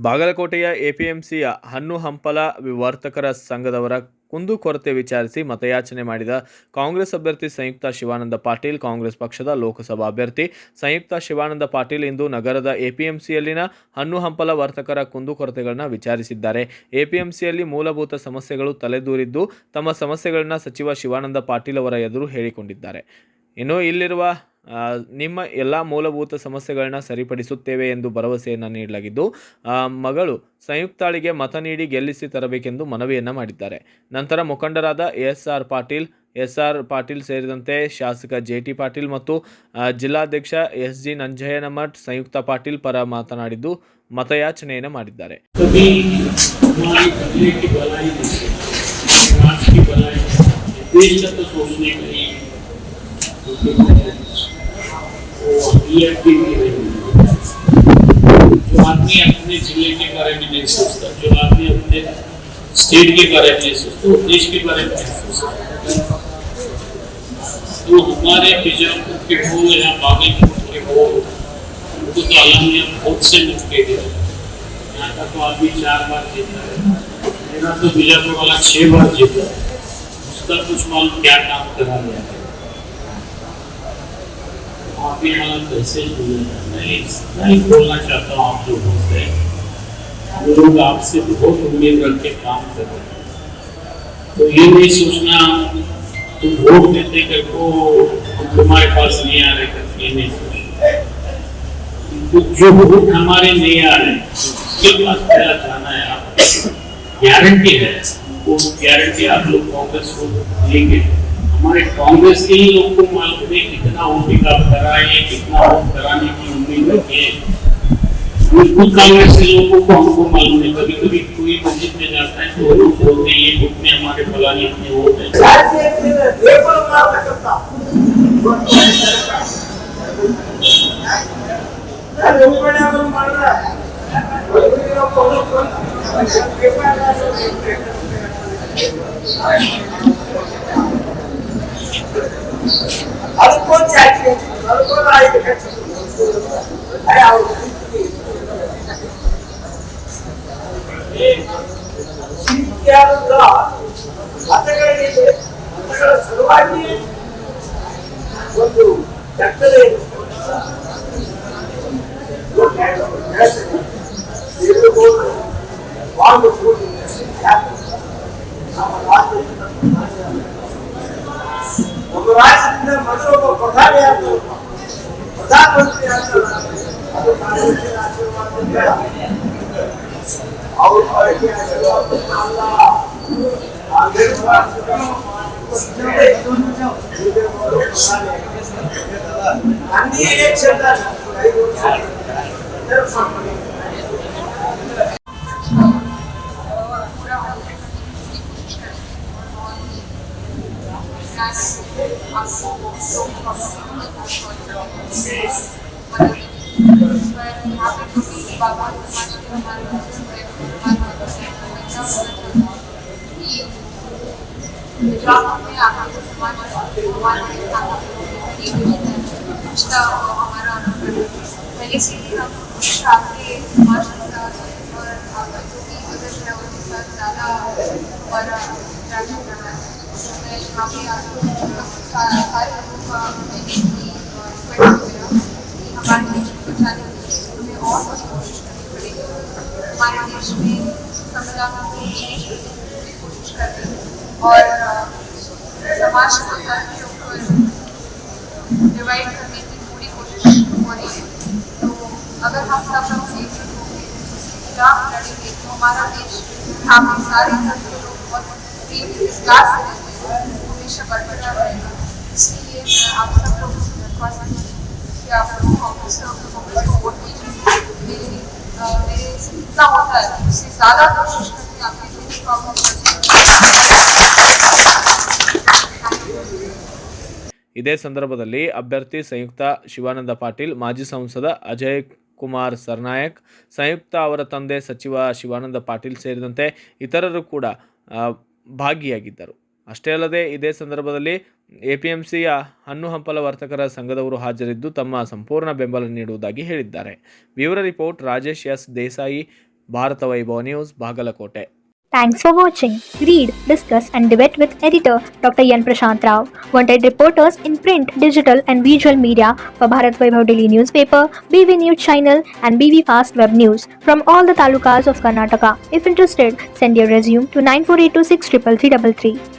ಬಾಗಲಕೋಟೆಯ ಎಪಿಎಂಸಿಯ ಹಣ್ಣು ಹಂಪಲ ವರ್ತಕರ ಸಂಘದವರ ಕುಂದುಕೊರತೆ ವಿಚಾರಿಸಿ ಮತಯಾಚನೆ ಮಾಡಿದ ಕಾಂಗ್ರೆಸ್ ಅಭ್ಯರ್ಥಿ ಸಂಯುಕ್ತ ಶಿವಾನಂದ ಪಾಟೀಲ್. ಕಾಂಗ್ರೆಸ್ ಪಕ್ಷದ ಲೋಕಸಭಾ ಅಭ್ಯರ್ಥಿ ಸಂಯುಕ್ತ ಶಿವಾನಂದ ಪಾಟೀಲ್ ಇಂದು ನಗರದ ಎಪಿಎಂಸಿಯಲ್ಲಿನ ಹಣ್ಣು ಹಂಪಲ ವರ್ತಕರ ಕುಂದುಕೊರತೆಗಳನ್ನು ವಿಚಾರಿಸಿದ್ದಾರೆ. ಎಪಿಎಂಸಿಯಲ್ಲಿ ಮೂಲಭೂತ ಸಮಸ್ಯೆಗಳು ತಲೆದೂರಿದ್ದು ತಮ್ಮ ಸಮಸ್ಯೆಗಳನ್ನು ಸಚಿವ ಶಿವಾನಂದ ಪಾಟೀಲ್ ಅವರ ಎದುರು ಹೇಳಿಕೊಂಡಿದ್ದಾರೆ. ಇನ್ನು ಇಲ್ಲಿರುವ ನಿಮ್ಮ ಎಲ್ಲ ಮೂಲಭೂತ ಸಮಸ್ಯೆಗಳನ್ನ ಸರಿಪಡಿಸುತ್ತೇವೆ ಎಂದು ಭರವಸೆಯನ್ನು ನೀಡಲಾಗಿದ್ದು ಮಗಳು ಸಂಯುಕ್ತಾಳಿಗೆ ಮತ ನೀಡಿ ಗೆಲ್ಲಿಸಿ ತರಬೇಕೆಂದು ಮನವಿಯನ್ನು ಮಾಡಿದ್ದಾರೆ. ನಂತರ ಮುಖಂಡರಾದ ಎಸ್.ಆರ್. ಪಾಟೀಲ್ ಸೇರಿದಂತೆ ಶಾಸಕ ಜೆ.ಟಿ. ಪಾಟೀಲ್ ಮತ್ತು ಜಿಲ್ಲಾಧ್ಯಕ್ಷ ಎಸ್.ಜಿ. ನಂಜಯ್ಯನಮಠ್ ಸಂಯುಕ್ತ ಪಾಟೀಲ್ ಪರ ಮಾತನಾಡಿದ್ದು ಮತಯಾಚನೆಯನ್ನು ಮಾಡಿದ್ದಾರೆ. जो आदमी अपने जिले के बारे में नहीं सोचता, जो आदमी अपने स्टेट के बारे में नहीं सोचता, वो देश के बारे में नहीं सोचता। तो हमारे बीजापुर के हो या बागलकोट के हो, उनको तो अल्लाह ने बहुत से मौके दिए। यहाँ का तो आदमी 4 बार जीता है, मेरा तो बीजापुर वाला 6 बार जीता है। उसका कुछ मालूम क्या काम करा गया है। आप कैसे नहीं बोलना चाहता हूँ आप लोगों से, लोग आपसे बहुत उम्मीद रख के काम कर रहे हैं, तो ये नहीं सोचना तुम वोट देते करको तुम्हारे पास नहीं आ रहे करके ये नहीं सोचना। तो जो वोट हमारे नहीं आ रहे उसके पास पहला जाना है। आप गारंटी है, वो गारंटी आप लोग कांग्रेस को लेंगे। हमारे कांग्रेस के ही लोग को मालूम है कितना वोट पिकअप कराए, कितना वोट कराने की उम्मीद रखे। खुद कांग्रेस के लोगों को हमको मालूम है। कभी कभी कोई मस्जिद में जाता है तो लोग बोलते हैं ये वोट में हमारे फलानी इतने वोट है। पहले से ही हम आपके समाज के साथ और आपका जो भी मदद है उनके साथ ज़्यादा हमारा इंटरेक्शन रहा है। मैं यहाँ पे आपको सारे लोगों का रिस्पेक्ट मिला कि हमारे देश को बचाने के लिए हमें और कुछ कोशिश करनी पड़ेगी। हमारे देश में संविधान को चेंज करने की पूरी कोशिश कर रही है और समाज को धर्म के ऊपर डिवाइड करने की पूरी कोशिश हो रही है। तो अगर हम सब लोग एकजुट होंगे खिलाफ लड़ेंगे तो हमारा देश हमें सारे धर्म के लोग बहुत प्रेम विश्वास से रहते हैं, हमेशा बरकरार रहेगा। इसलिए मैं आप सब लोगों से दरख्वास्त करती हूँ कि आप लोग कांग्रेस को वोट दीजिए। मेरे से जितना होता है उससे ज़्यादा कोशिश करके आपके जो भी प्रॉब्लम ಇದೇ ಸಂದರ್ಭದಲ್ಲಿ ಅಭ್ಯರ್ಥಿ ಸಂಯುಕ್ತ ಶಿವಾನಂದ ಪಾಟೀಲ್, ಮಾಜಿ ಸಂಸದ ಅಜಯ್ ಕುಮಾರ್ ಸರ್ನಾಯಕ್, ಸಂಯುಕ್ತ ಅವರ ತಂದೆ ಸಚಿವ ಶಿವಾನಂದ ಪಾಟೀಲ್ ಸೇರಿದಂತೆ ಇತರರು ಕೂಡ ಭಾಗಿಯಾಗಿದ್ದರು. ಅಷ್ಟೇ ಅಲ್ಲದೆ ಇದೇ ಸಂದರ್ಭದಲ್ಲಿ ಎಪಿಎಂಸಿಯ ಹಣ್ಣು ಹಂಪಲ ವರ್ತಕರ ಸಂಘದವರು ಹಾಜರಿದ್ದು ತಮ್ಮ ಸಂಪೂರ್ಣ ಬೆಂಬಲ ನೀಡುವುದಾಗಿ ಹೇಳಿದ್ದಾರೆ. Bureau report Rajesh S Desai, Bharat Vaibhav news, Bagalkot. Thanks for watching. Read, discuss, and debate with editor Dr. Yan Prashant Rao. Wanted reporters in print, digital, and visual media for Bharat Vaibhav Daily Newspaper, BV News Channel, and BV Fast Web News from all the talukas of Karnataka. If interested, send your resume to 9482633333.